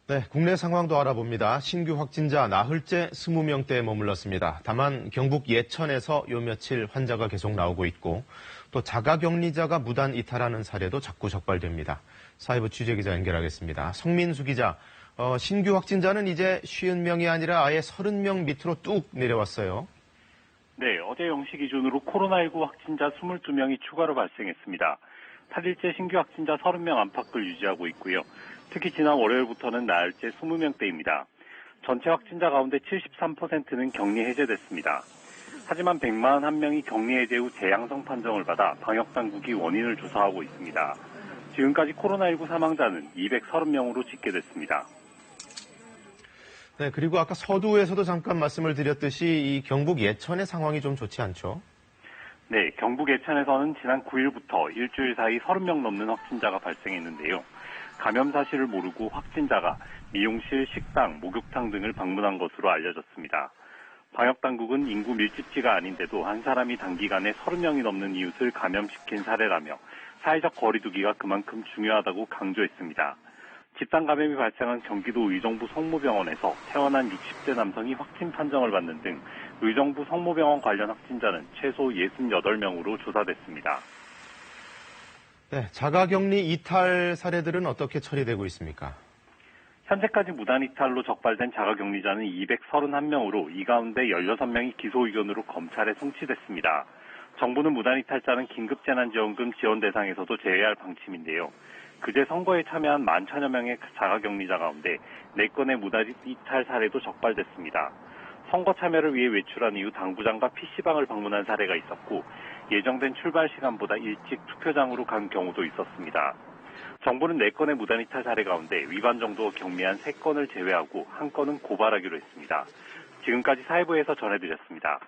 네, 국내 상황도 알아봅니다. 신규 확진자 나흘째 20명대에 머물렀습니다. 다만 경북 예천에서 요 며칠 환자가 계속 나오고 있고 또 자가격리자가 무단 이탈하는 사례도 자꾸 적발됩니다. 사회부 취재기자 연결하겠습니다. 성민수 기자, 신규 확진자는 이제 50명이 아니라 아예 30명 밑으로 뚝 내려왔어요. 네, 어제 0시 기준으로 코로나19 확진자 22명이 추가로 발생했습니다. 8일째 신규 확진자 30명 안팎을 유지하고 있고요. 특히 지난 월요일부터는 나흘째 20명대입니다. 전체 확진자 가운데 73%는 격리 해제됐습니다. 하지만 141명이 격리 해제 후 재양성 판정을 받아 방역당국이 원인을 조사하고 있습니다. 지금까지 코로나19 사망자는 230명으로 집계됐습니다. 네, 그리고 아까 서두에서도 잠깐 말씀을 드렸듯이 이 경북 예천의 상황이 좀 좋지 않죠? 네, 경북 예천에서는 지난 9일부터 일주일 사이 30명 넘는 확진자가 발생했는데요. 감염 사실을 모르고 확진자가 미용실, 식당, 목욕탕 등을 방문한 것으로 알려졌습니다. 방역당국은 인구 밀집지가 아닌데도 한 사람이 단기간에 30명이 넘는 이웃을 감염시킨 사례라며 사회적 거리 두기가 그만큼 중요하다고 강조했습니다. 집단 감염이 발생한 경기도 의정부 성모병원에서 태어난 60대 남성이 확진 판정을 받는 등 의정부 성모병원 관련 확진자는 최소 68명으로 조사됐습니다. 네, 자가격리 이탈 사례들은 어떻게 처리되고 있습니까? 현재까지 무단 이탈로 적발된 자가격리자는 231명으로 이 가운데 16명이 기소 의견으로 검찰에 송치됐습니다. 정부는 무단 이탈자는 긴급재난지원금 지원 대상에서도 제외할 방침인데요. 그제 선거에 참여한 10,000여 명의 자가격리자 가운데 4건의 무단 이탈 사례도 적발됐습니다. 선거 참여를 위해 외출한 이후 당구장과 PC방을 방문한 사례가 있었고 예정된 출발 시간보다 일찍 투표장으로 간 경우도 있었습니다. 정부는 4건의 무단 이탈 사례 가운데 위반 정도가 경미한 3건을 제외하고 1건은 고발하기로 했습니다. 지금까지 사회부에서 전해드렸습니다.